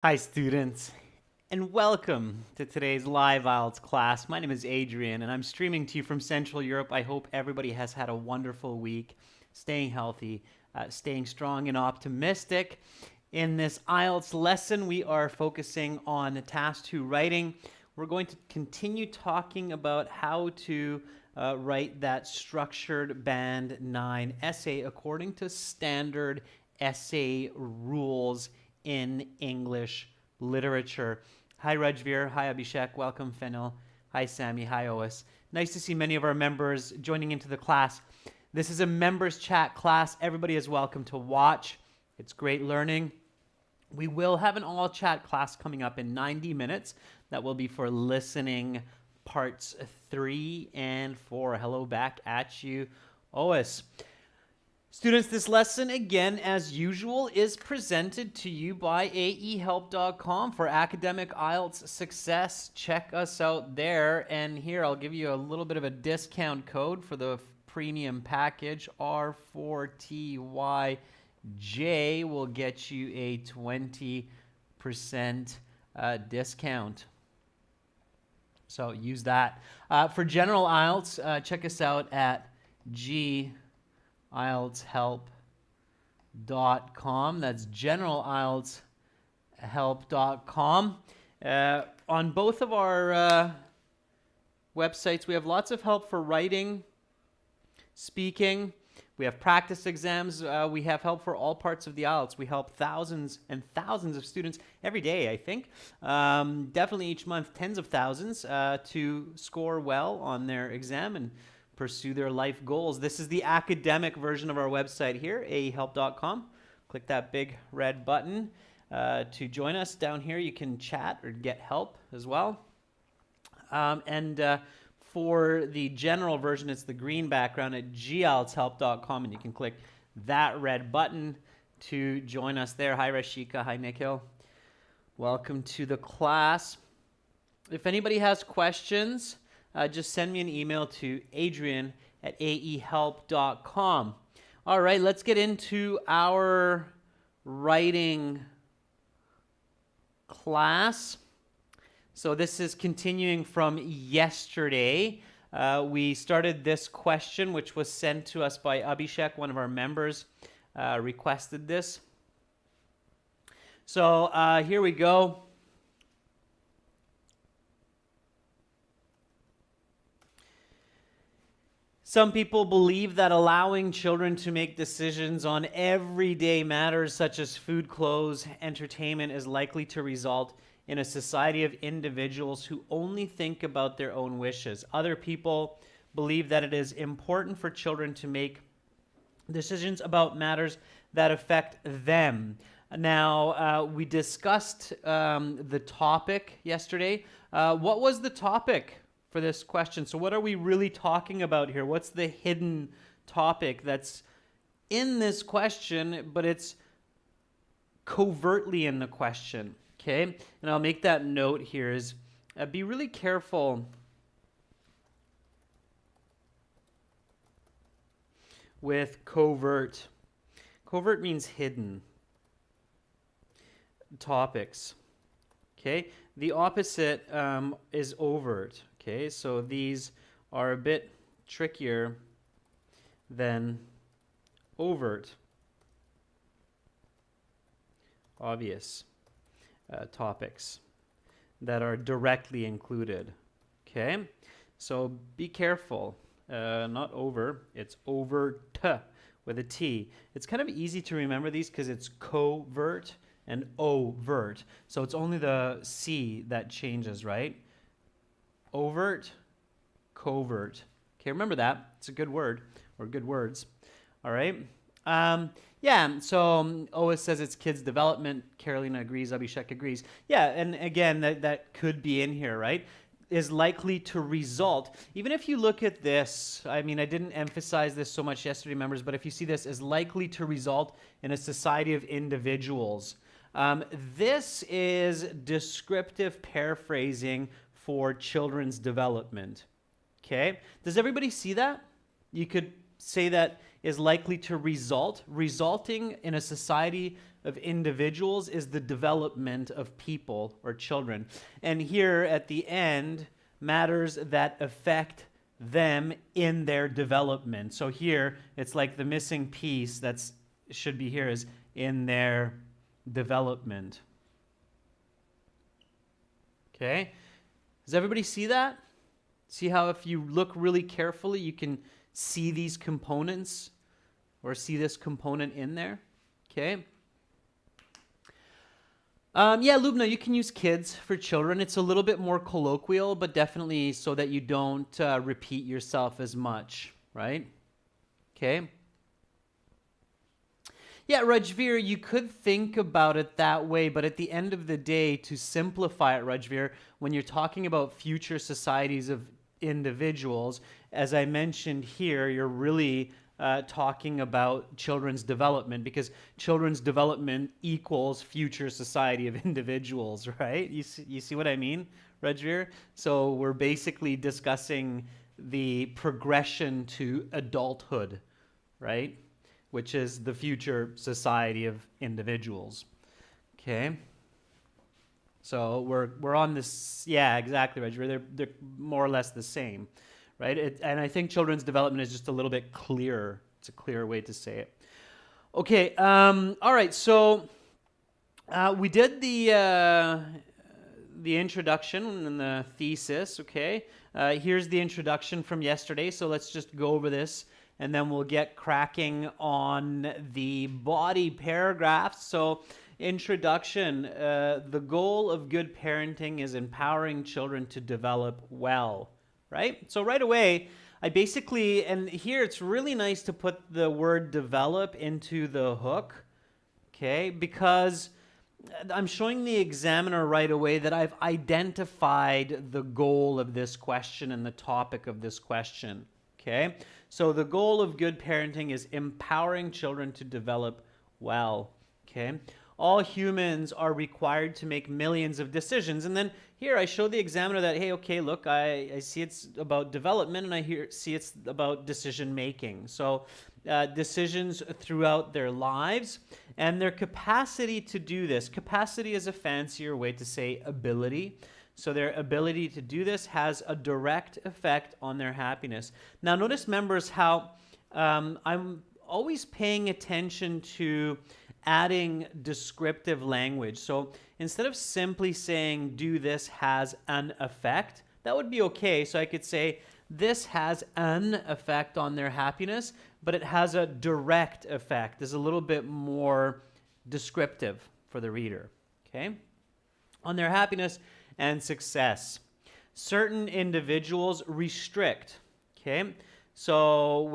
Hi, students, and welcome to today's live IELTS class. My name is Adrian, and I'm streaming to you from Central Europe. I hope everybody has had a wonderful week, staying healthy, staying strong and optimistic. In this IELTS lesson, we are focusing on Task 2 writing. We're going to continue talking about how to write that structured Band 9 essay according to standard essay rules in English literature. Hi, Rajveer. Hi, Abhishek. Welcome, Fennel. Hi, Sammy. Hi, Ois. Nice to see many of our members joining into the class. This is a members chat class. Everybody is welcome to watch. It's great learning. We will have an all chat class coming up in 90 minutes. That will be for listening parts 3 and 4. Hello back at you, Ois. Students, this lesson, again, as usual, is presented to you by aehelp.com for academic IELTS success. Check us out there. And here, I'll give you a little bit of a discount code for the premium package. R4TYJ will get you a 20% discount. So use that. For general IELTS, check us out at IELTShelp.com. That's generalieltshelp.com. On both of our websites, we have lots of help for writing, speaking. We have practice exams. We have help for all parts of the IELTS. We help thousands and thousands of students every day, I think. Definitely each month, tens of thousands to score well on their exam and pursue their life goals. This is the academic version of our website here, aehelp.com. Click that big red button to join us. Down here, you can chat or get help as well. For the general version, it's the green background at gieltshelp.com, and you can click that red button to join us there. Hi, Rashika. Hi, Nikhil. Welcome to the class. If anybody has questions, just send me an email to adrian@aehelp.com. All right, let's get into our writing class. So this is continuing from yesterday. We started this question, which was sent to us by Abhishek, one of our members, requested this. So here we go. Some people believe that allowing children to make decisions on everyday matters such as food, clothes, entertainment is likely to result in a society of individuals who only think about their own wishes. Other people believe that it is important for children to make decisions about matters that affect them. Now, we discussed the topic yesterday. What was the topic for this question? So what are we really talking about here? What's the hidden topic that's in this question, but it's covertly in the question? Okay, and I'll make that note here is be really careful with covert. Covert means hidden topics. Okay, the opposite is overt. Okay, so these are a bit trickier than overt, obvious topics that are directly included. Okay, so be careful. Not over, it's overt with a T. It's kind of easy to remember these because it's covert and overt. So it's only the C that changes, right? Overt, covert. Okay, remember that. It's a good word, or good words. All right. Yeah, so Ois says it's kids' development. Carolina agrees. Abhishek agrees. Yeah, and again, that could be in here, right? Is likely to result. Even if you look at this, I mean, I didn't emphasize this so much yesterday, members, but if you see this, is likely to result in a society of individuals. This is descriptive paraphrasing for children's development. Okay? Does everybody see that? You could say that is likely to result, resulting in a society of individuals is the development of people or children. And here at the end, matters that affect them in their development. So here, it's like the missing piece that's should be here is in their development. Okay? Does everybody see that? See how if you look really carefully, you can see these components or see this component in there? Okay? Yeah, Lubna, you can use kids for children. It's a little bit more colloquial, but definitely so that you don't repeat yourself as much, right? Okay? Yeah, Rajveer, you could think about it that way, but at the end of the day, to simplify it, Rajveer, when you're talking about future societies of individuals, as I mentioned here, you're really talking about children's development, because children's development equals future society of individuals, right? You see what I mean, Rajveer? So we're basically discussing the progression to adulthood, right? Which is the future society of individuals. Okay? So we're on this, yeah, exactly, Rajveer. They're more or less the same, right? And I think children's development is just a little bit clearer. It's a clearer way to say it. Okay, all right, so we did the introduction and the thesis, okay? Here's the introduction from yesterday, so let's just go over this, and then we'll get cracking on the body paragraphs. So, introduction, the goal of good parenting is empowering children to develop well, right? So right away, I basically, and here it's really nice to put the word develop into the hook, okay? Because I'm showing the examiner right away that I've identified the goal of this question and the topic of this question, okay? So the goal of good parenting is empowering children to develop well, okay? All humans are required to make millions of decisions. And then here I show the examiner that, hey, okay, look, I see it's about development, and I see it's about decision making. So decisions throughout their lives and their capacity to do this. Capacity is a fancier way to say ability. So their ability to do this has a direct effect on their happiness. Now notice, members, how I'm always paying attention to adding descriptive language. So instead of simply saying, do this has an effect, that would be okay. So I could say, this has an effect on their happiness, but it has a direct effect. Is a little bit more descriptive for the reader, okay? On their happiness and success. Certain individuals restrict, okay? So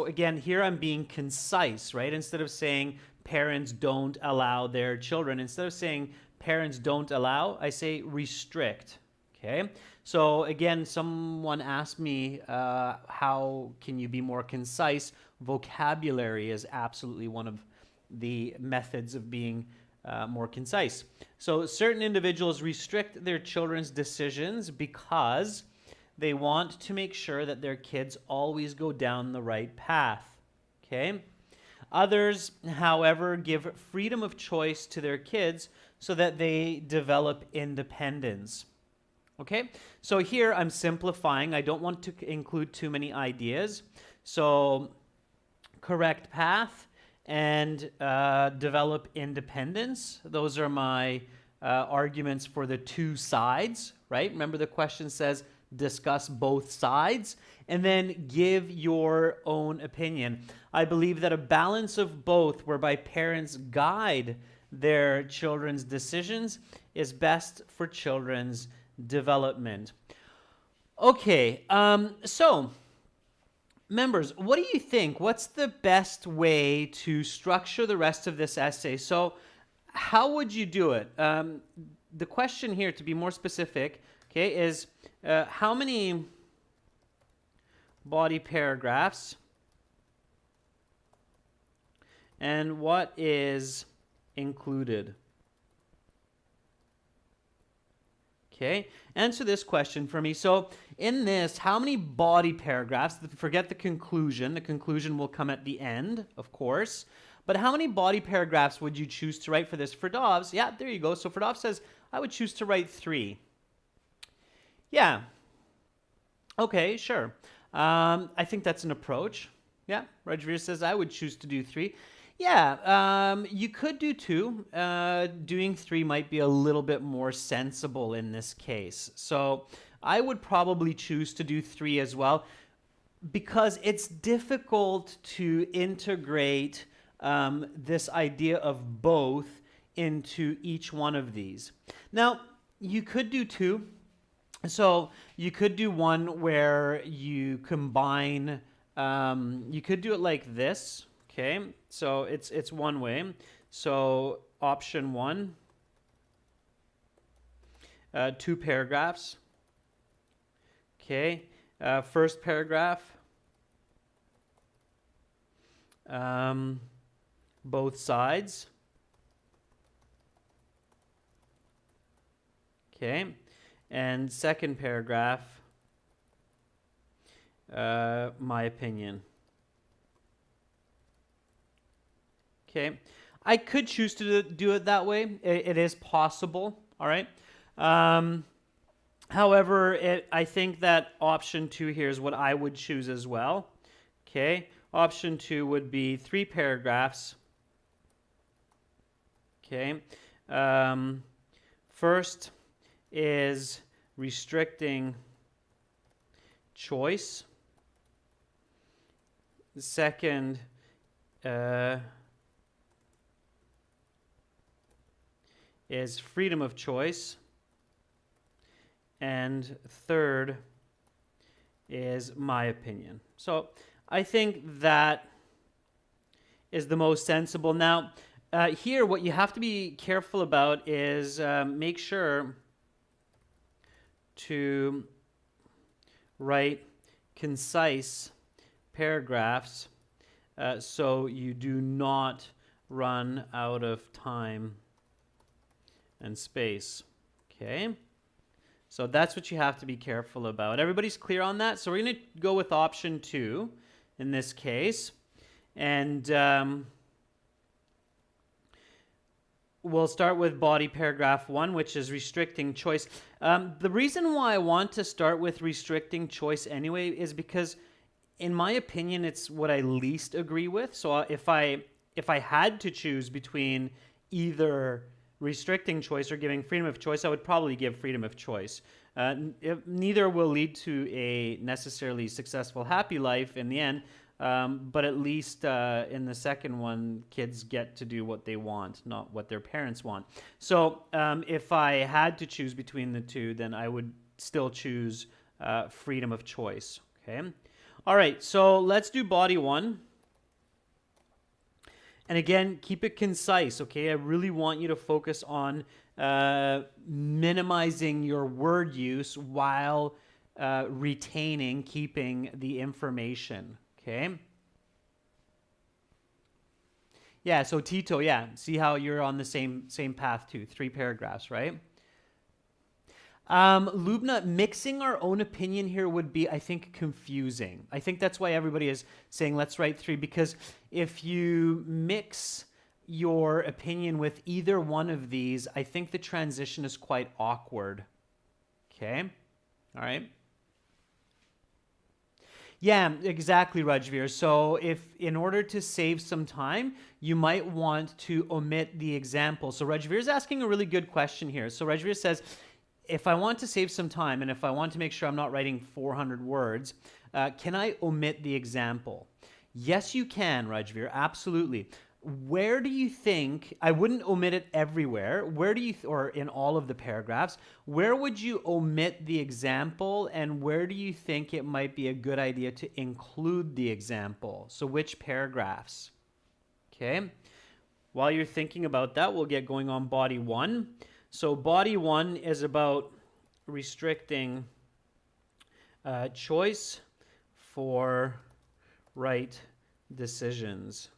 again, here I'm being concise, right? Instead of saying parents don't allow their children, instead of saying parents don't allow, I say restrict, okay? So again, someone asked me, how can you be more concise? Vocabulary is absolutely one of the methods of being more concise. So certain individuals restrict their children's decisions because they want to make sure that their kids always go down the right path, okay? Others, however, give freedom of choice to their kids so that they develop independence, okay? So here I'm simplifying. I don't want to include too many ideas. So correct path and develop independence. Those are my arguments for the two sides, right? Remember the question says discuss both sides and then give your own opinion. I believe that a balance of both, whereby parents guide their children's decisions, is best for children's development. Okay, so members, what do you think? What's the best way to structure the rest of this essay? So how would you do it? The question here, to be more specific, okay, is how many body paragraphs and what is included? Okay, answer this question for me. So in this, how many body paragraphs, forget the conclusion will come at the end, of course, But how many body paragraphs would you choose to write for this? For Dovs, yeah, there you go. So Ferdov says, I would choose to write 3. Yeah. Okay, sure. I think that's an approach. Yeah, Rajveer says, I would choose to do 3. Yeah, you could do 2. Doing 3 might be a little bit more sensible in this case. So I would probably choose to do 3 as well, because it's difficult to integrate this idea of both into each one of these. Now, you could do 2. So you could do one where you combine, you could do it like this, okay? So it's one way. So option 1, 2 paragraphs, okay? First paragraph, both sides, okay? And second paragraph, my opinion. Okay, I could choose to do it that way. It is possible, all right? However, I think that option 2 here is what I would choose as well. Okay, option 2 would be 3 paragraphs. Okay, first is restricting choice. The second is freedom of choice. And third is my opinion. So I think that is the most sensible. Now, here what you have to be careful about is make sure to write concise paragraphs so you do not run out of time and space. Okay? So that's what you have to be careful about. Everybody's clear on that? So we're going to go with option 2 in this case. And we'll start with body paragraph 1, which is restricting choice. The reason why I want to start with restricting choice anyway is because, in my opinion, it's what I least agree with. So if I had to choose between either restricting choice or giving freedom of choice, I would probably give freedom of choice. Neither will lead to a necessarily successful, happy life in the end. But at least in the second one, kids get to do what they want, not what their parents want. So if I had to choose between the two, then I would still choose freedom of choice. Okay. All right. So let's do body 1. And again, keep it concise. Okay. I really want you to focus on minimizing your word use while keeping the information. Okay. Yeah, so Tito, yeah. See how you're on the same path too. 3 paragraphs, right? Lubna, mixing our own opinion here would be, I think, confusing. I think that's why everybody is saying let's write 3, because if you mix your opinion with either one of these, I think the transition is quite awkward. Okay? All right? Yeah, exactly, Rajveer. So if in order to save some time, you might want to omit the example. So Rajveer is asking a really good question here. So Rajveer says, if I want to save some time and if I want to make sure I'm not writing 400 words, can I omit the example? Yes, you can, Rajveer, absolutely. Where do you think, I wouldn't omit it everywhere, where do you, or in all of the paragraphs, where would you omit the example and where do you think it might be a good idea to include the example? So which paragraphs? Okay. While you're thinking about that, we'll get going on body 1. So body 1 is about restricting choice for right decisions,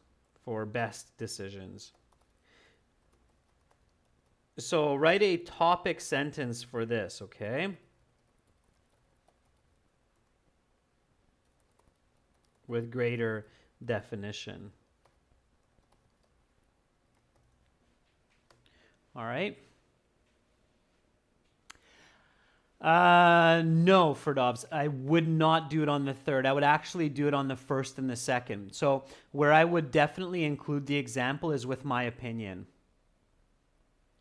for best decisions. So write a topic sentence for this, okay? With greater definition. All right. No, Ferdovs, I would not do it on the third. I would actually do it on the first and the second. So where I would definitely include the example is with my opinion.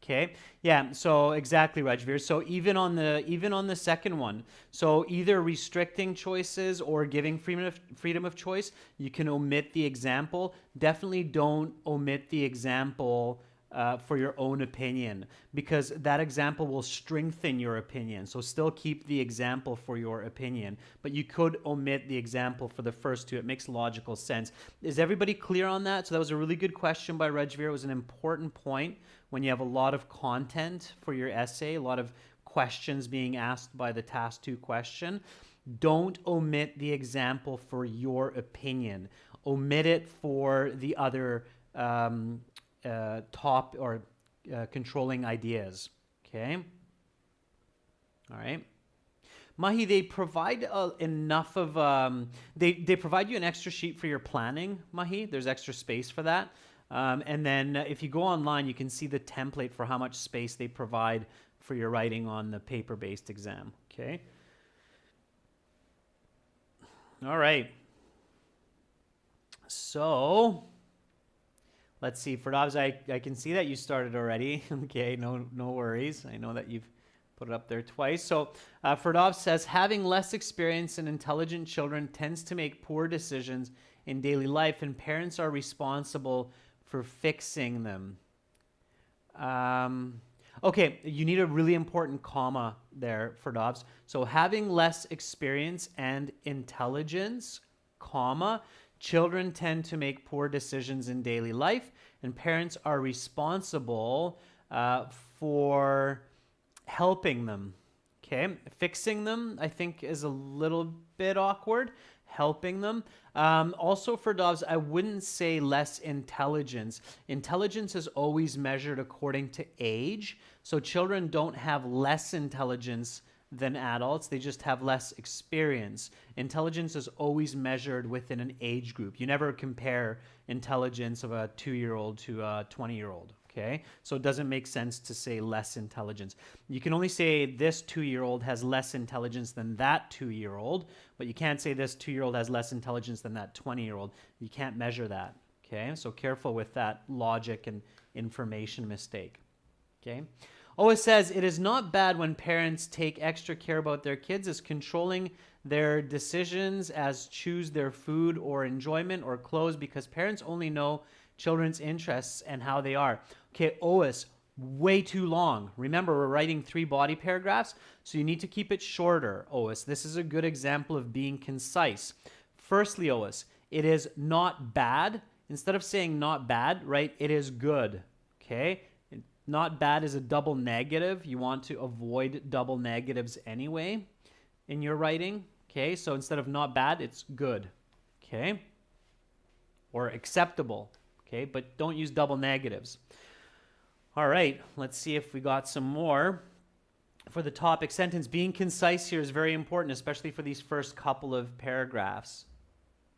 Okay. Yeah. So exactly, Rajveer. So even on the second one, so either restricting choices or giving freedom of choice, you can omit the example. Definitely don't omit the example for your own opinion, because that example will strengthen your opinion. So still keep the example for your opinion, but you could omit the example for the first two. It makes logical sense. Is everybody clear on that? So that was a really good question by Rajveer. It was an important point when you have a lot of content for your essay, a lot of questions being asked by the task 2 question. Don't omit the example for your opinion. Omit it for the other top or controlling ideas. Okay. All right. Mahi, they provide enough of they provide you an extra sheet for your planning. Mahi, there's extra space for that. And then if you go online, you can see the template for how much space they provide for your writing on the paper-based exam. Okay. All right. So let's see. Ferdavs, I can see that you started already. Okay, no worries. I know that you've put it up there twice. So Ferdavs says, having less experience and intelligent children tends to make poor decisions in daily life, and parents are responsible for fixing them. Okay, you need a really important comma there, Ferdavs. So having less experience and intelligence, comma, children tend to make poor decisions in daily life, and parents are responsible for helping them. Okay, fixing them, I think, is a little bit awkward. Helping them. Also for dogs, I wouldn't say less intelligence. Intelligence is always measured according to age. So children don't have less intelligence than adults. They just have less experience. Intelligence is always measured within an age group. You never compare intelligence of a 2-year-old to a 20-year-old. Okay, so it doesn't make sense to say less intelligence. You can only say this 2-year-old has less intelligence than that 2-year-old, but you can't say this 2-year-old has less intelligence than that 20-year-old. You can't measure that. Okay, so careful with that logic and information mistake. Okay. Oh, it says it is not bad when parents take extra care about their kids, as controlling their decisions, as choose their food or enjoyment or clothes, because parents only know children's interests and how they are. Okay, Ois, way too long. Remember, we're writing 3 body paragraphs, so you need to keep it shorter, Ois. This is a good example of being concise. Firstly, Ois, it is not bad. Instead of saying not bad, right, it is good. Okay? Not bad is a double negative. You want to avoid double negatives anyway in your writing. Okay, so instead of not bad, it's good. Okay? Or acceptable. Okay, but don't use double negatives. All right, let's see if we got some more. For the topic sentence, being concise here is very important, especially for these first couple of paragraphs.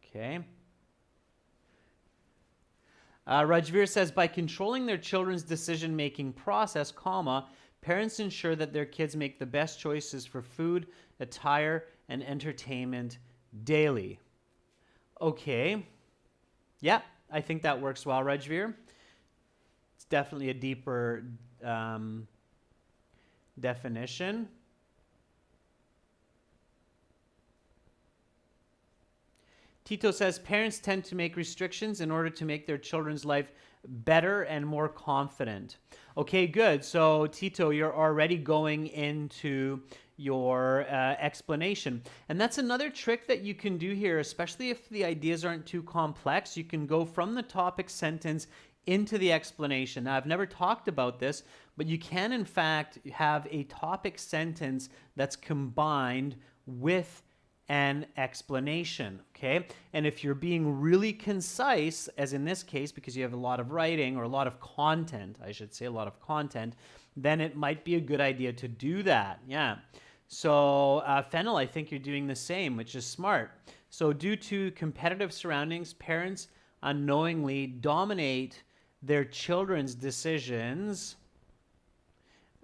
Okay. Rajveer says, by controlling their children's decision-making process, comma, parents ensure that their kids make the best choices for food, attire, and entertainment daily. Okay. Yeah, I think that works well, Rajveer. It's definitely a deeper definition. Tito says, parents tend to make restrictions in order to make their children's life better and more confident. Okay, good. So, Tito, you're already going into your explanation. And that's another trick that you can do here, especially if the ideas aren't too complex. You can go from the topic sentence into the explanation. Now, I've never talked about this, but you can, in fact, have a topic sentence that's combined with an explanation, okay? And if you're being really concise, as in this case, because you have a lot of writing or a lot of content, I should say a lot of content, then it might be a good idea to do that, yeah. So, Fennel, I think you're doing the same, which is smart. So, due to competitive surroundings, parents unknowingly dominate their children's decisions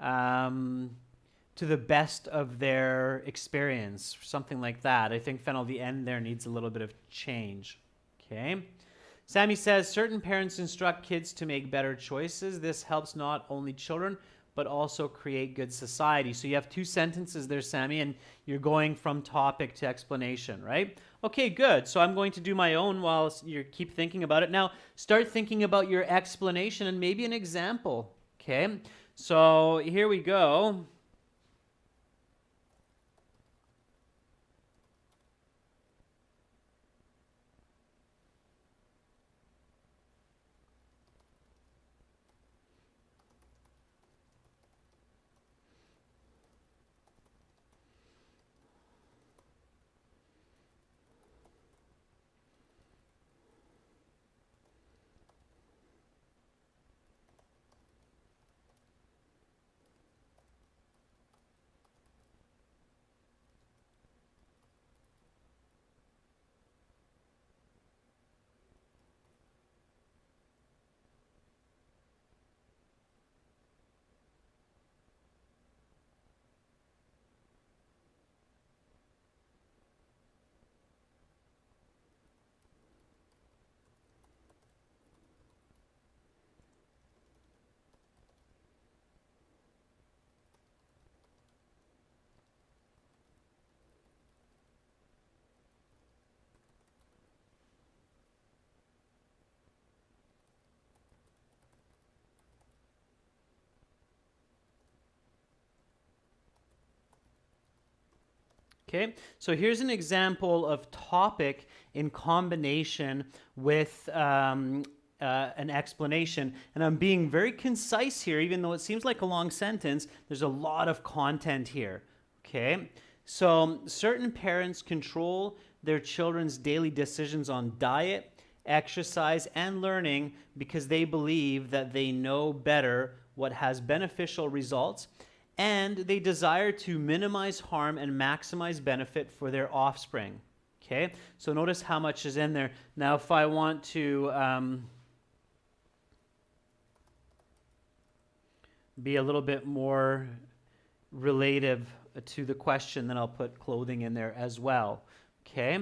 to the best of their experience, something like that. I think Fennel, the end there needs a little bit of change. Okay. Sammy says, certain parents instruct kids to make better choices. This helps not only children, but also create good society. So you have two sentences there, Sammy, and you're going from topic to explanation, right? Okay, good. So I'm going to do my own while you keep thinking about it. Now, start thinking about your explanation and maybe an example, okay? So here we go. Okay, so here's an example of topic in combination with an explanation. And I'm being very concise here, even though it seems like a long sentence. There's a lot of content here. Okay, so certain parents control their children's daily decisions on diet, exercise, and learning because they believe that they know better what has beneficial results, and they desire to minimize harm and maximize benefit for their offspring. Okay, so notice how much is in there. Now, if I want to be a little bit more relative to the question, then I'll put clothing in there as well. Okay.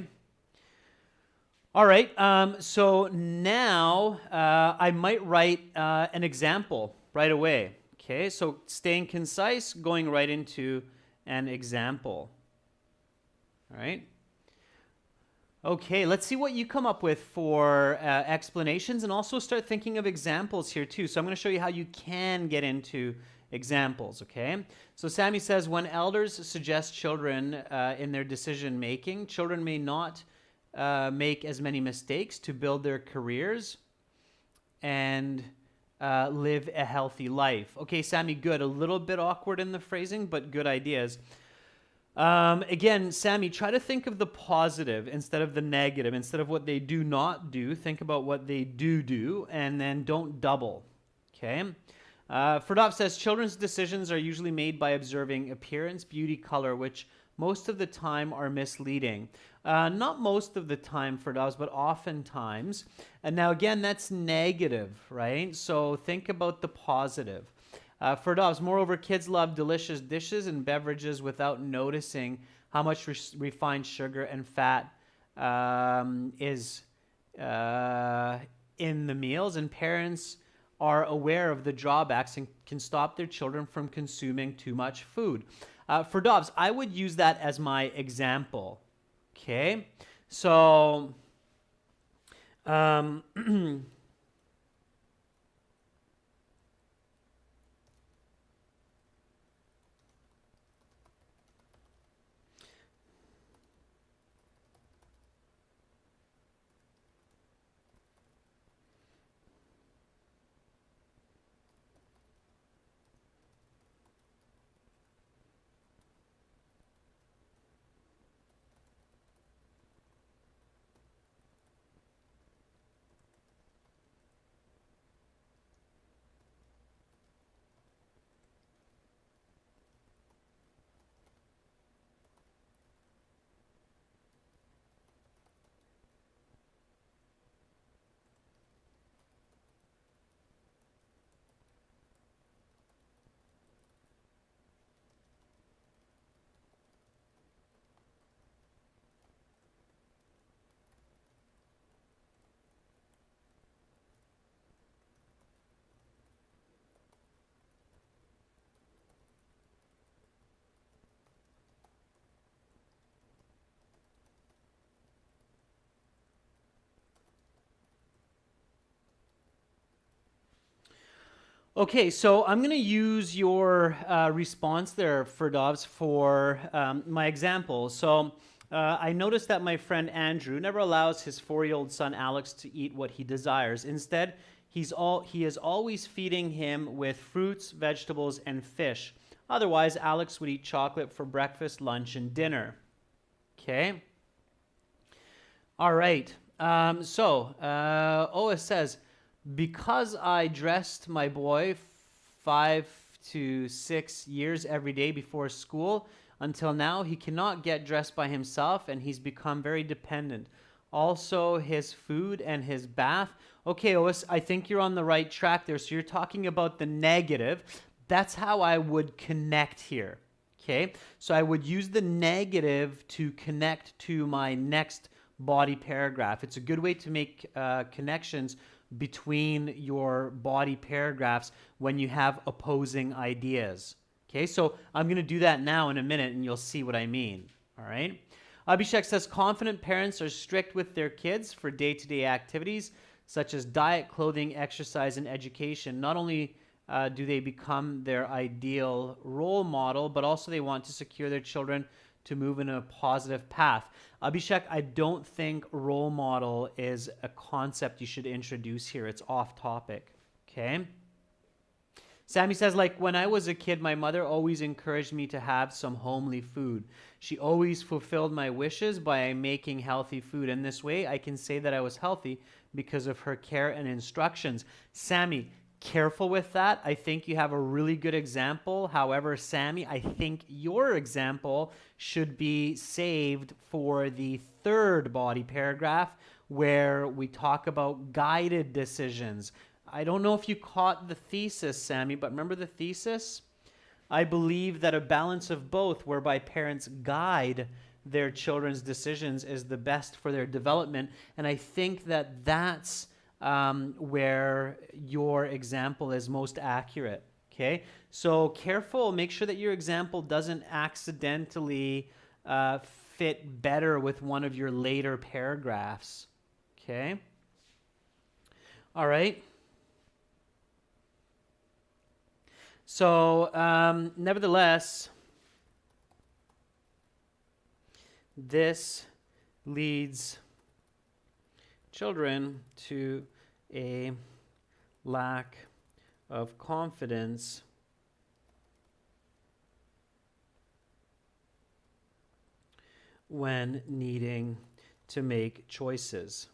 All right, so now I might write an example right away. Okay, so staying concise, going right into an example. All right. Okay, let's see what you come up with for explanations, and also start thinking of examples here too. So I'm going to show you how you can get into examples, okay? So Sammy says, when elders suggest children in their decision making, children may not make as many mistakes to build their careers and live a healthy life. Okay, Sammy, good. A little bit awkward in the phrasing, but good ideas. Again, Sammy, try to think of the positive instead of the negative. Instead of what they do not do, think about what they do, and then don't double. Okay? Ferdov says, children's decisions are usually made by observing appearance, beauty, color, which most of the time are misleading. Not most of the time, Ferdovs, but oftentimes. And now, again, that's negative, right? So think about the positive. Ferdovs, moreover, kids love delicious dishes and beverages without noticing how much refined sugar and fat is in the meals, and parents are aware of the drawbacks and can stop their children from consuming too much food. Ferdovs, I would use that as my example. Okay, so Okay, so I'm going to use your response there, Firdavs, for my example. So I noticed that my friend Andrew never allows his 4-year-old son Alex to eat what he desires. Instead, he is always feeding him with fruits, vegetables, and fish. Otherwise, Alex would eat chocolate for breakfast, lunch, and dinner. Okay. All right. Oa says, because I dressed my boy 5 to 6 years every day before school, until now he cannot get dressed by himself and he's become very dependent. Also, his food and his bath. Okay, Ois, I think you're on the right track there. So you're talking about the negative. That's how I would connect here. Okay, so I would use the negative to connect to my next body paragraph. It's a good way to make connections between your body paragraphs when you have opposing ideas. Okay, so I'm going to do that now in a minute and you'll see what I mean. All right. Abhishek says confident parents are strict with their kids for day-to-day activities such as diet, clothing, exercise, and education. Not only do they become their ideal role model, but also they want to secure their children to move in a positive path. Abhishek, I don't think role model is a concept you should introduce here. It's off topic. Okay. Sammy says, like, when I was a kid, my mother always encouraged me to have some homely food. She always fulfilled my wishes by making healthy food. In this way, I can say that I was healthy because of her care and instructions. Sammy, careful with that. I think you have a really good example. However, Sammy, I think your example should be saved for the third body paragraph where we talk about guided decisions. I don't know if you caught the thesis, Sammy, but remember the thesis? I believe that a balance of both, whereby parents guide their children's decisions, is the best for their development. And I think that that's where your example is most accurate. Okay, so careful. Make sure that your example doesn't accidentally fit better with one of your later paragraphs. Okay. All right. So, nevertheless, this leads children to a lack of confidence when needing to make choices.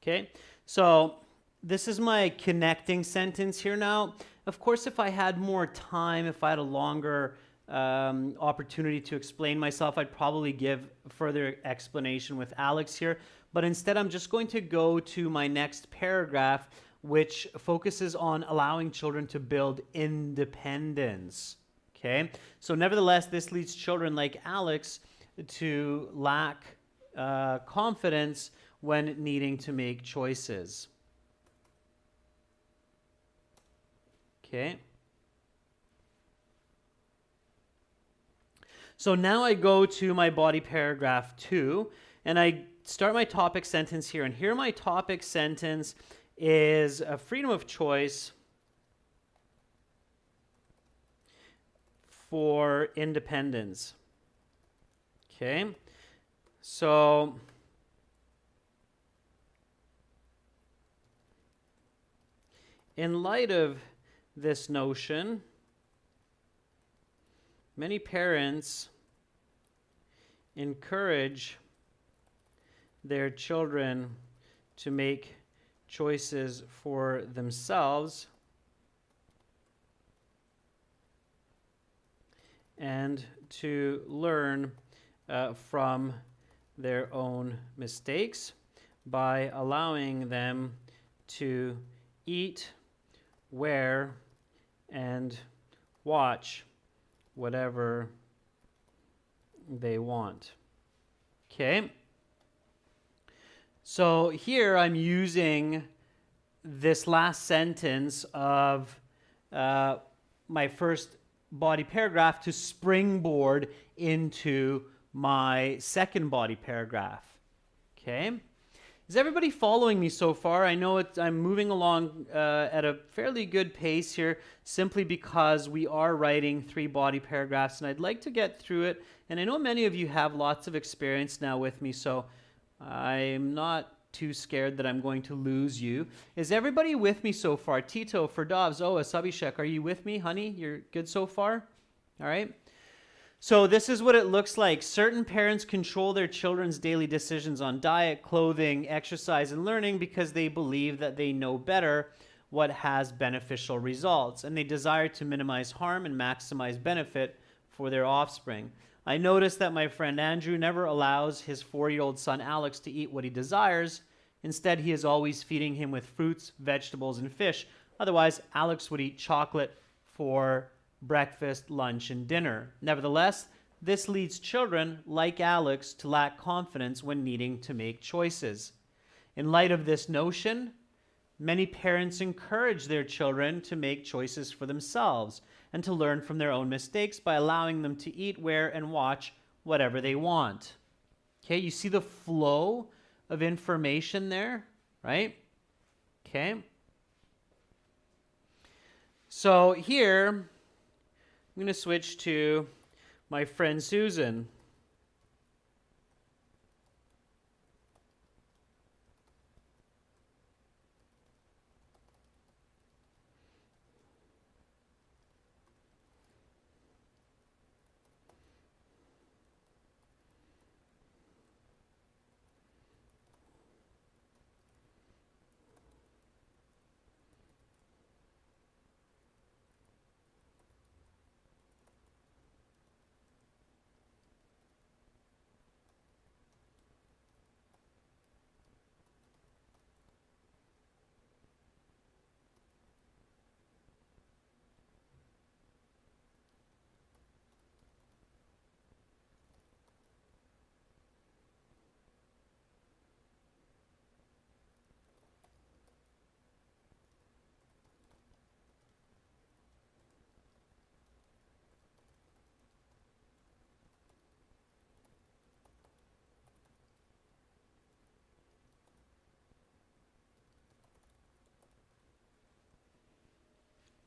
Okay, so this is my connecting sentence here now. Of course, if I had more time, if I had a longer opportunity to explain myself, I'd probably give further explanation with Alex here. But instead, I'm just going to go to my next paragraph, which focuses on allowing children to build independence. Okay, so nevertheless, this leads children like Alex to lack confidence when needing to make choices. Okay. So now I go to my body paragraph 2, and I start my topic sentence here. And here my topic sentence is a freedom of choice for independence. Okay. So in light of this notion, many parents encourage their children to make choices for themselves and to learn from their own mistakes by allowing them to eat, wear, and watch whatever they want. Okay? So here I'm using this last sentence of my first body paragraph to springboard into my second body paragraph. Okay? Is everybody following me so far? I know I'm moving along at a fairly good pace here simply because we are writing 3 body paragraphs and I'd like to get through it. And I know many of you have lots of experience now with me, so I'm not too scared that I'm going to lose you. Is everybody with me so far? Tito, Ferdovs, Oa, Sabishek, are you with me, honey? You're good so far? All right. So this is what it looks like. Certain parents control their children's daily decisions on diet, clothing, exercise, and learning because they believe that they know better what has beneficial results, and they desire to minimize harm and maximize benefit for their offspring. I noticed that my friend Andrew never allows his 4-year-old son Alex to eat what he desires. Instead, he is always feeding him with fruits, vegetables, and fish. Otherwise, Alex would eat chocolate for breakfast, lunch, and dinner. Nevertheless, this leads children like Alex to lack confidence when needing to make choices. In light of this notion, many parents encourage their children to make choices for themselves and to learn from their own mistakes by allowing them to eat, wear, and watch whatever they want. Okay, you see the flow of information there, right? Okay. So here, I'm going to switch to my friend Susan.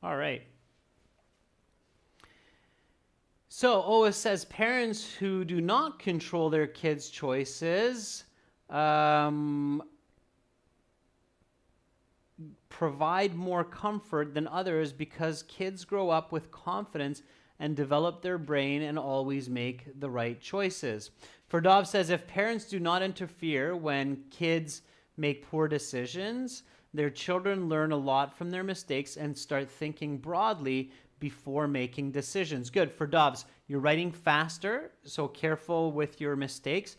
All right. So Oa says parents who do not control their kids' choices provide more comfort than others because kids grow up with confidence and develop their brain and always make the right choices. Ferdov says if parents do not interfere when kids make poor decisions, their children learn a lot from their mistakes and start thinking broadly before making decisions. Good. Ferdovs, you're writing faster, so careful with your mistakes.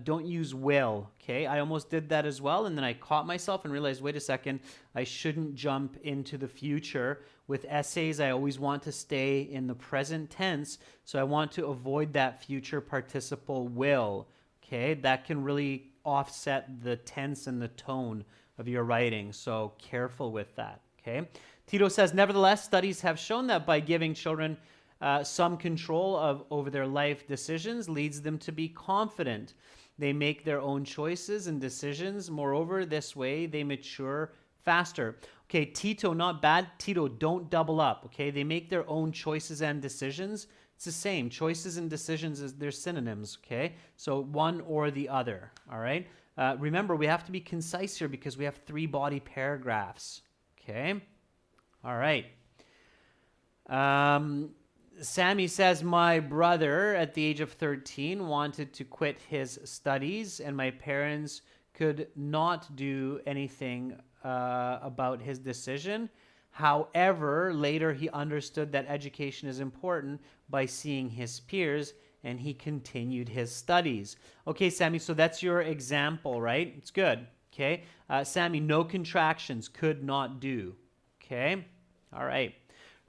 Don't use will, okay? I almost did that as well, and then I caught myself and realized, wait a second, I shouldn't jump into the future. With essays, I always want to stay in the present tense, so I want to avoid that future participle will, okay? That can really offset the tense and the tone of your writing, so careful with that, okay? Tito says, nevertheless, studies have shown that by giving children some control over their life decisions leads them to be confident. They make their own choices and decisions. Moreover, this way they mature faster. Okay, Tito, not bad. Tito, don't double up, okay? They make their own choices and decisions. It's the same. Choices and decisions, they're synonyms, okay? So one or the other, all right? Remember, we have to be concise here because we have 3 body paragraphs, okay? All right. Sammy says, my brother at the age of 13 wanted to quit his studies and my parents could not do anything about his decision. However, later he understood that education is important by seeing his peers and he continued his studies. Okay, Sammy, so that's your example, right? It's good, okay? Sammy, no contractions, could not do, okay? All right.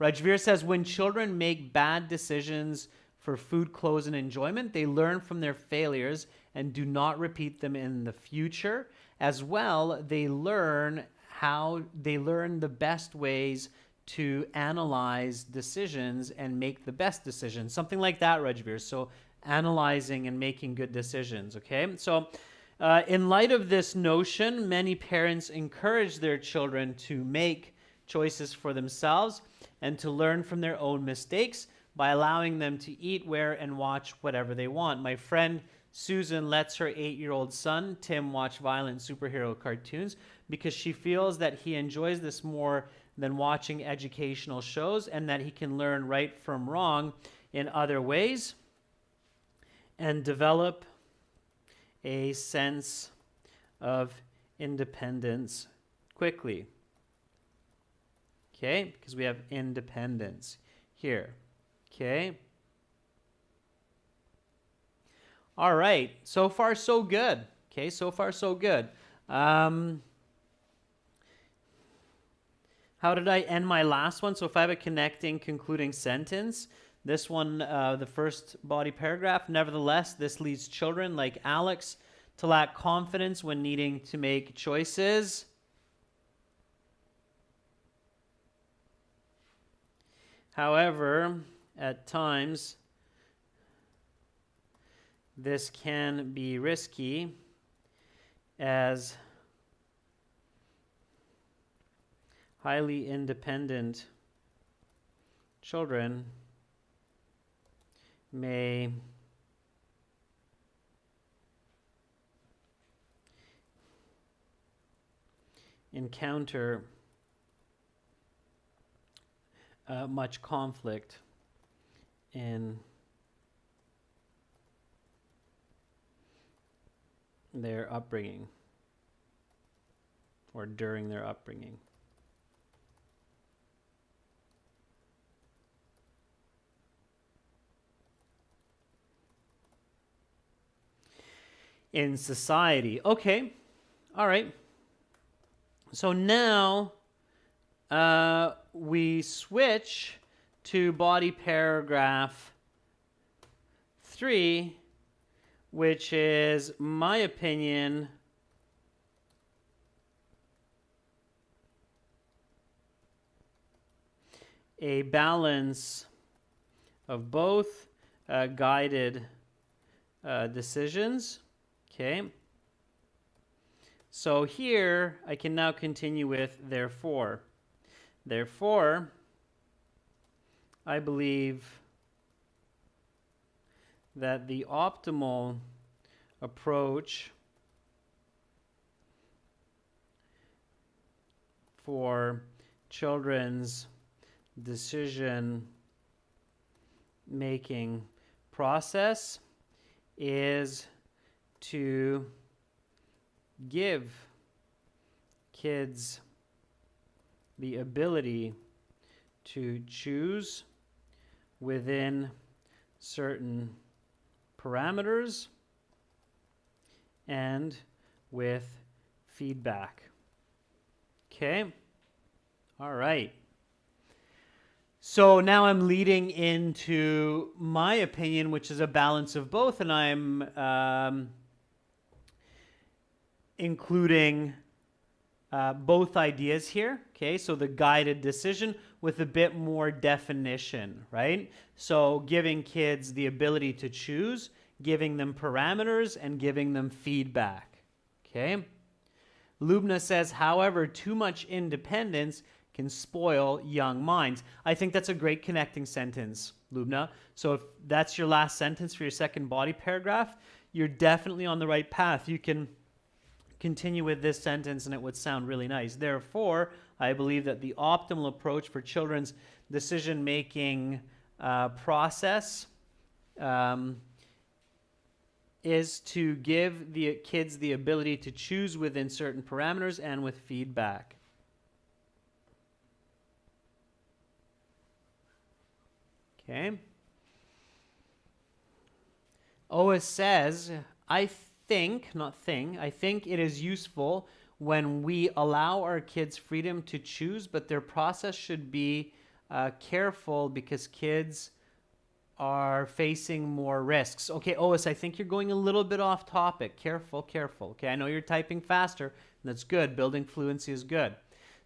Rajveer says, when children make bad decisions for food, clothes, and enjoyment, they learn from their failures and do not repeat them in the future. As well, they learn the best ways to analyze decisions and make the best decisions. Something like that, Rajveer. So analyzing and making good decisions, okay? So in light of this notion, many parents encourage their children to make choices for themselves and to learn from their own mistakes by allowing them to eat, wear, and watch whatever they want. My friend Susan lets her 8-year-old son, Tim, watch violent superhero cartoons because she feels that he enjoys this more than watching educational shows and that he can learn right from wrong in other ways and develop a sense of independence quickly. Okay, because we have independence here. Okay. All right, so far so good. Okay, so far so good. How did I end my last one? So if I have a connecting, concluding sentence, this one, the first body paragraph, nevertheless, this leads children like Alex to lack confidence when needing to make choices. However, at times, this can be risky as highly independent children may encounter much conflict in their upbringing or during their upbringing. In society. Okay, all right. So now we switch to body paragraph 3, which is, my opinion, a balance of both guided decisions. Okay. So here I can now continue with therefore. Therefore, I believe that the optimal approach for children's decision-making process is to give kids the ability to choose within certain parameters and with feedback. Okay? All right. So now I'm leading into my opinion, which is a balance of both, and I'm including both ideas here. Okay, so the guided decision with a bit more definition, right? So giving kids the ability to choose, giving them parameters, and giving them feedback. Okay? Lubna says, however, too much independence can spoil young minds. I think that's a great connecting sentence, Lubna. So if that's your last sentence for your second body paragraph, you're definitely on the right path. You can continue with this sentence and it would sound really nice. Therefore, I believe that the optimal approach for children's decision-making process is to give the kids the ability to choose within certain parameters and with feedback. Okay. Oa says, I think it is useful when we allow our kids freedom to choose, but their process should be careful because kids are facing more risks. Okay, Ois, I think you're going a little bit off topic. Careful, careful. Okay, I know you're typing faster, and that's good. Building fluency is good.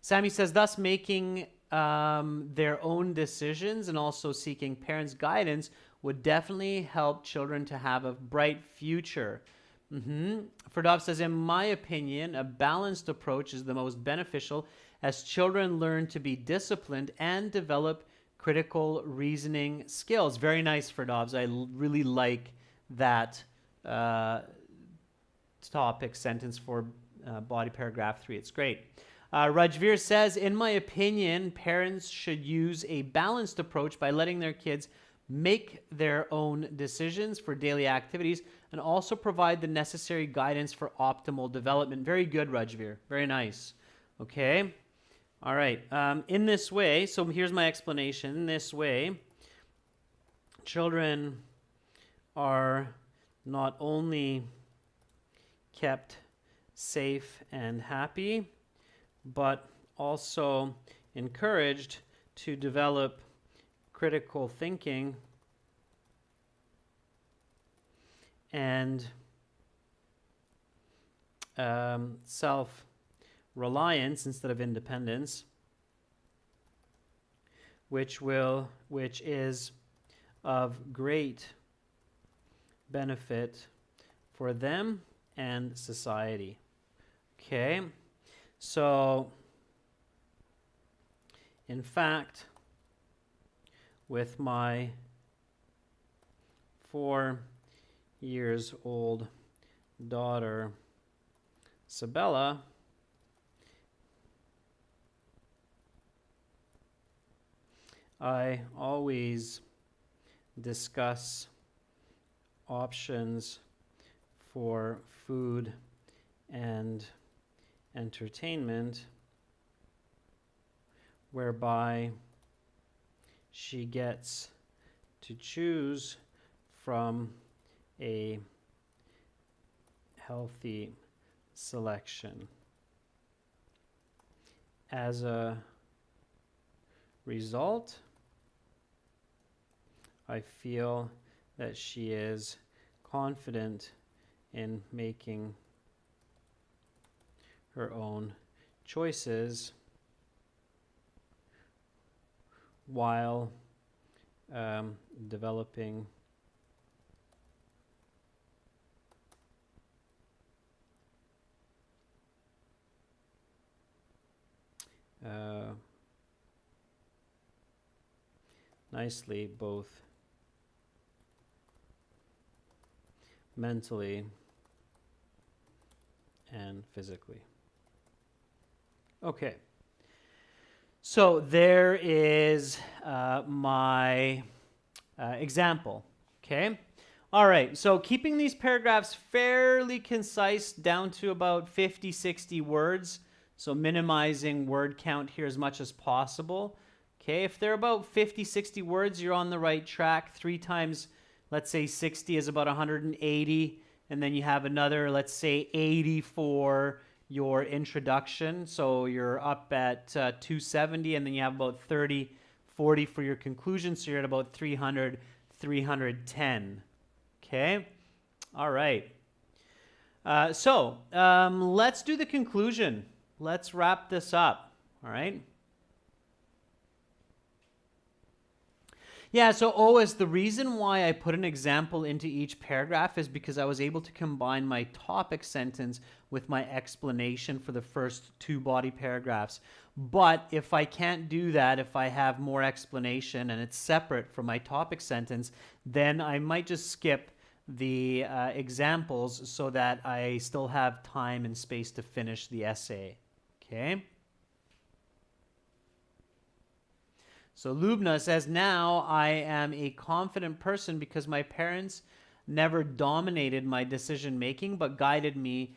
Sammy says, thus making their own decisions and also seeking parents' guidance would definitely help children to have a bright future. Ferdov says, in my opinion, a balanced approach is the most beneficial as children learn to be disciplined and develop critical reasoning skills. Very nice, Ferdovs. I really like that topic sentence for body paragraph 3. It's great. Rajveer says, in my opinion, parents should use a balanced approach by letting their kids make their own decisions for daily activities and also provide the necessary guidance for optimal development. Very good, Rajveer. Very nice. Okay. All right. In this way, so here's my explanation. In this way, children are not only kept safe and happy, but also encouraged to develop critical thinking and self-reliance instead of independence, which is of great benefit for them and society. Okay, so in fact, with my 4-year-old daughter, Sabella, I always discuss options for food and entertainment whereby she gets to choose from a healthy selection. As a result, I feel that she is confident in making her own choices while developing nicely both mentally and physically. Okay. So there is my example, okay? All right, so keeping these paragraphs fairly concise down to about 50, 60 words, so minimizing word count here as much as possible. Okay, if they're about 50, 60 words, you're on the right track. 3 times, let's say 60 is about 180, and then you have another, let's say 80 for your introduction, so you're up at 270, and then you have about 30, 40 for your conclusion, so you're at about 300, 310. Okay? All right. Let's do the conclusion. Let's wrap this up. All right? Yeah, so always the reason why I put an example into each paragraph is because I was able to combine my topic sentence with my explanation for the first 2 body paragraphs. But if I can't do that, if I have more explanation and it's separate from my topic sentence, then I might just skip the examples so that I still have time and space to finish the essay. Okay? So Lubna says, now I am a confident person because my parents never dominated my decision making, but guided me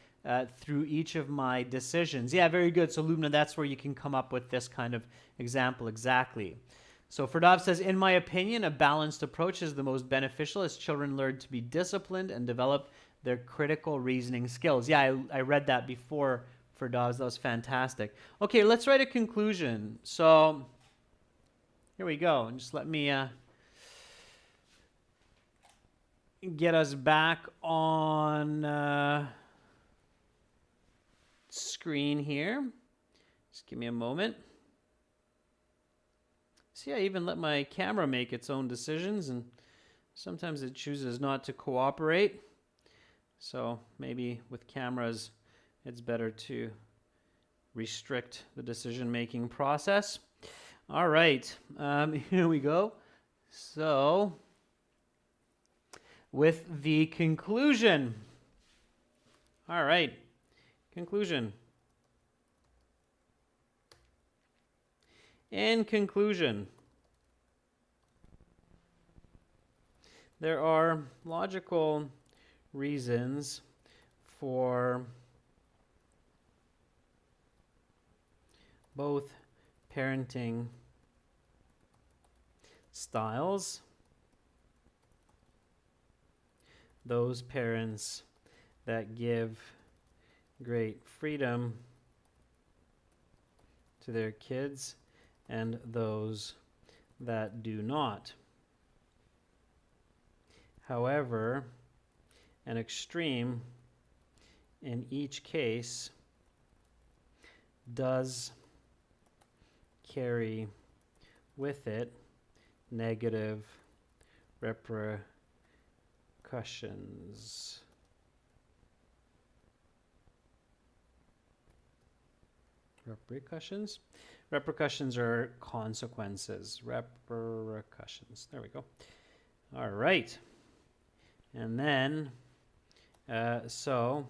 through each of my decisions. Yeah, very good. So Lubna, that's where you can come up with this kind of example exactly. So Ferdov says, in my opinion, a balanced approach is the most beneficial as children learn to be disciplined and develop their critical reasoning skills. Yeah, I read that before, Ferdov. That was fantastic. Okay, let's write a conclusion. So here we go. And just let me get us back on screen here. Just give me a moment. See, I even let my camera make its own decisions, and sometimes it chooses not to cooperate. So maybe with cameras, it's better to restrict the decision-making process. All right, here we go. So, with the conclusion. All right, conclusion. In conclusion, there are logical reasons for both parenting styles. Those parents that give great freedom to their kids and those that do not. However, an extreme in each case does carry with it negative repercussions. Repercussions are consequences. Repercussions. There we go. All right. And then, so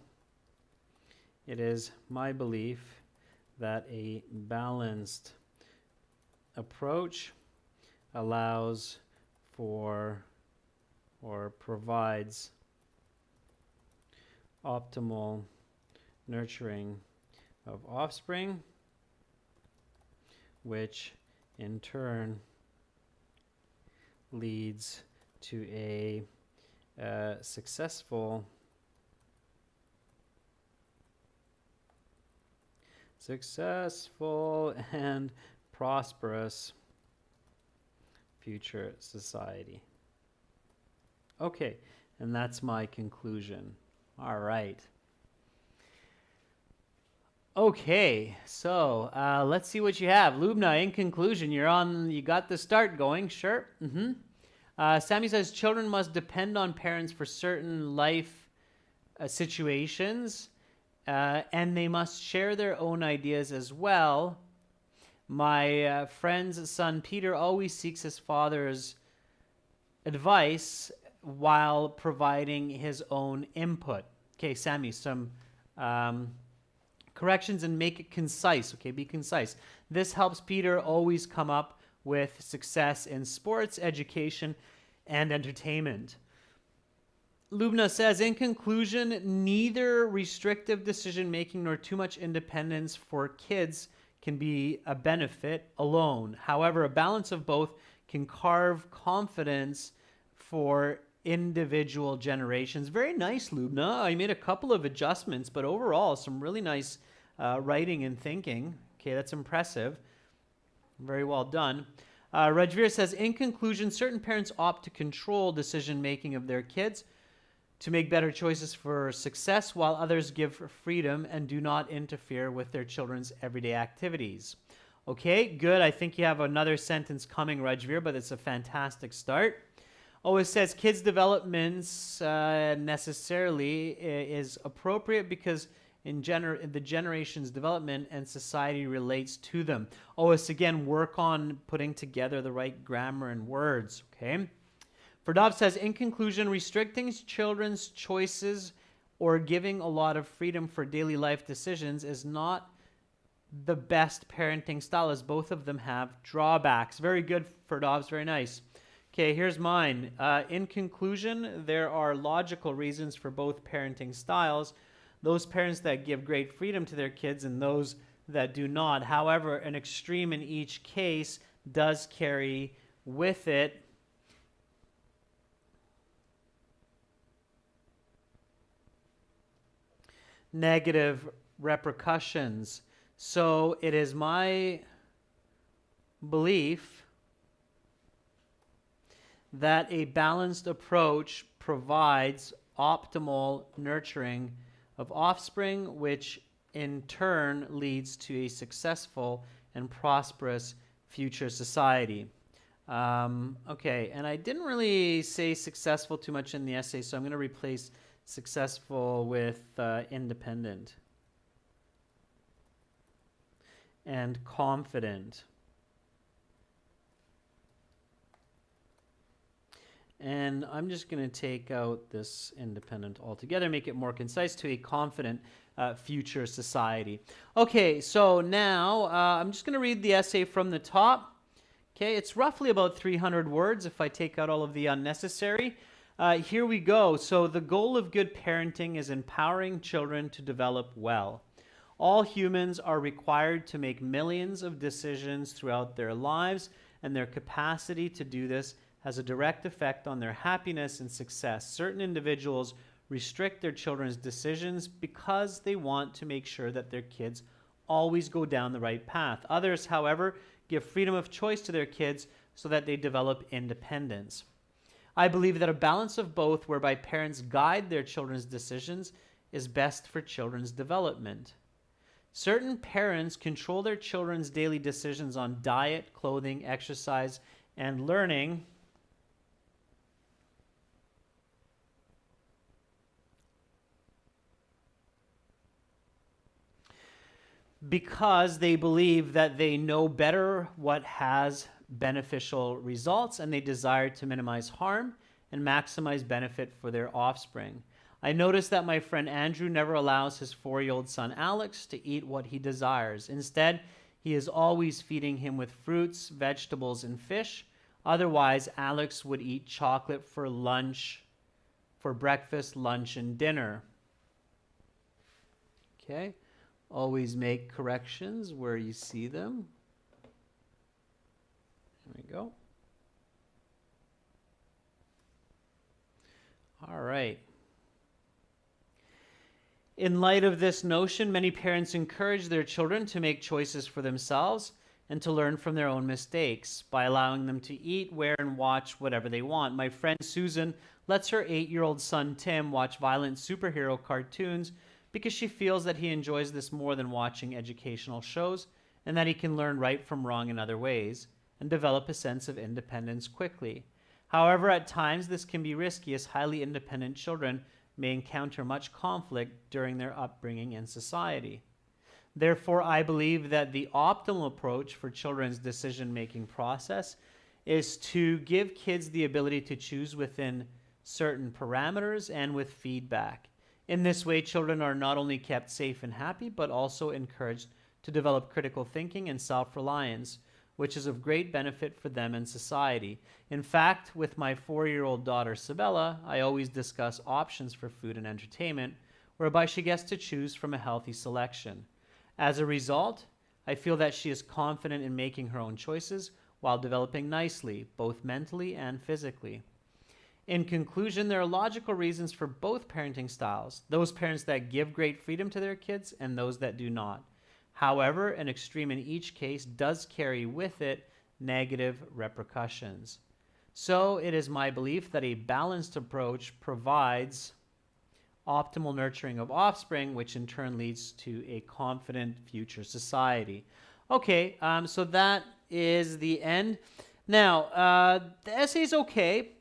it is my belief that a balanced approach allows for or provides optimal nurturing of offspring, which in turn leads to a successful and prosperous future society. Okay, and that's my conclusion. All right. Okay, so let's see what you have. Lubna, in conclusion, you got the start going, sure. Sammy says children must depend on parents for certain life situations, and they must share their own ideas as well. My friend's son Peter always seeks his father's advice while providing his own input. Okay, Sammy, some corrections and make it concise. Okay, be concise. This helps Peter always come up with success in sports, education, and entertainment. Lubna says, in conclusion, neither restrictive decision-making nor too much independence for kids can be a benefit alone. However, a balance of both can carve confidence for individual generations. Very nice, Lubna. I made a couple of adjustments, but overall, some really nice writing and thinking. Okay, that's impressive. Very well done. Rajveer says, in conclusion, certain parents opt to control decision-making of their kids to make better choices for success, while others give freedom and do not interfere with their children's everyday activities. Okay, good. I think you have another sentence coming, Rajveer, but it's a fantastic start. Oh, it says kids' developments necessarily is appropriate because the generation's development and society relates to them. Oh, it's again, work on putting together the right grammar and words, okay? Ferdov says, in conclusion, restricting children's choices or giving a lot of freedom for daily life decisions is not the best parenting style, as both of them have drawbacks. Very good, Ferdov, very nice. Okay, here's mine. In conclusion, there are logical reasons for both parenting styles. Those parents that give great freedom to their kids and those that do not. However, an extreme in each case does carry with it negative repercussions. So it is my belief that a balanced approach provides optimal nurturing of offspring, which in turn leads to a successful and prosperous future society. Okay, and I didn't really say successful too much in the essay, so I'm going to replace successful with independent and confident. And I'm just going to take out this independent altogether, make it more concise, to a confident future society. Okay, so now I'm just going to read the essay from the top. Okay, it's roughly about 300 words if I take out all of the unnecessary. Here we go. So the goal of good parenting is empowering children to develop well. All humans are required to make millions of decisions throughout their lives, and their capacity to do this has a direct effect on their happiness and success. Certain individuals restrict their children's decisions because they want to make sure that their kids always go down the right path. Others, however, give freedom of choice to their kids so that they develop independence. I believe that a balance of both, whereby parents guide their children's decisions, is best for children's development. Certain parents control their children's daily decisions on diet, clothing, exercise, and learning because they believe that they know better what has beneficial results, and they desire to minimize harm and maximize benefit for their offspring. I noticed that my friend Andrew never allows his 4-year-old son Alex to eat what he desires. Instead, he is always feeding him with fruits, vegetables, and fish. Otherwise, Alex would eat chocolate for lunch, for breakfast, lunch, and dinner. Okay? Always make corrections where you see them. There we go. All right. In light of this notion, many parents encourage their children to make choices for themselves and to learn from their own mistakes by allowing them to eat, wear, and watch whatever they want. My friend Susan lets her 8-year-old son Tim watch violent superhero cartoons because she feels that he enjoys this more than watching educational shows, and that he can learn right from wrong in other ways and develop a sense of independence quickly. However, at times this can be risky, as highly independent children may encounter much conflict during their upbringing in society. Therefore, I believe that the optimal approach for children's decision-making process is to give kids the ability to choose within certain parameters and with feedback. In this way, children are not only kept safe and happy, but also encouraged to develop critical thinking and self-reliance, which is of great benefit for them and society. In fact, with my 4-year-old daughter, Sabella, I always discuss options for food and entertainment, whereby she gets to choose from a healthy selection. As a result, I feel that she is confident in making her own choices while developing nicely, both mentally and physically. In conclusion, there are logical reasons for both parenting styles, those parents that give great freedom to their kids and those that do not. However, an extreme in each case does carry with it negative repercussions. So it is my belief that a balanced approach provides optimal nurturing of offspring, which in turn leads to a confident future society. Okay, so that is the end. Now, the essay is okay.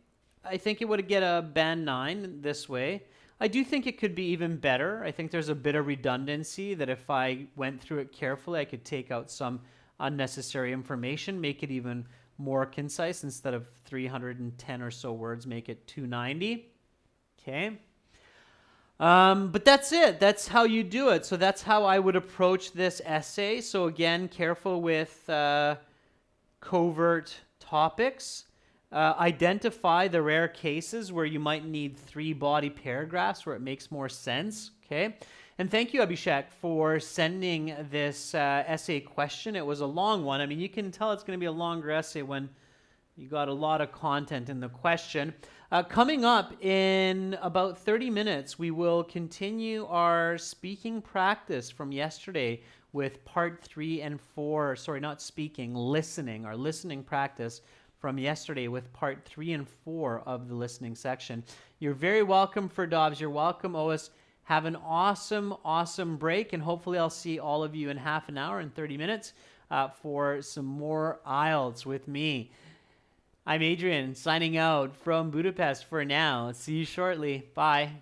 I think it would get a band 9 this way. I do think it could be even better. I think there's a bit of redundancy that if I went through it carefully, I could take out some unnecessary information, make it even more concise. Instead of 310 or so words, make it 290. Okay. But that's it. That's how you do it. So that's how I would approach this essay. So again, careful with covert topics. Identify the rare cases where you might need 3 body paragraphs where it makes more sense, okay? And thank you, Abhishek, for sending this essay question. It was a long one. I mean, you can tell it's going to be a longer essay when you got a lot of content in the question. Coming up in about 30 minutes, we will continue our speaking practice from yesterday with part 3 and 4. Sorry, not speaking, listening, our listening practice from yesterday with part 3 and 4 of the listening section. You're very welcome for Dobbs. You're welcome, Ois. Have an awesome, awesome break, and hopefully I'll see all of you in half an hour and 30 minutes for some more IELTS with me. I'm Adrian, signing out from Budapest for now. See you shortly. Bye.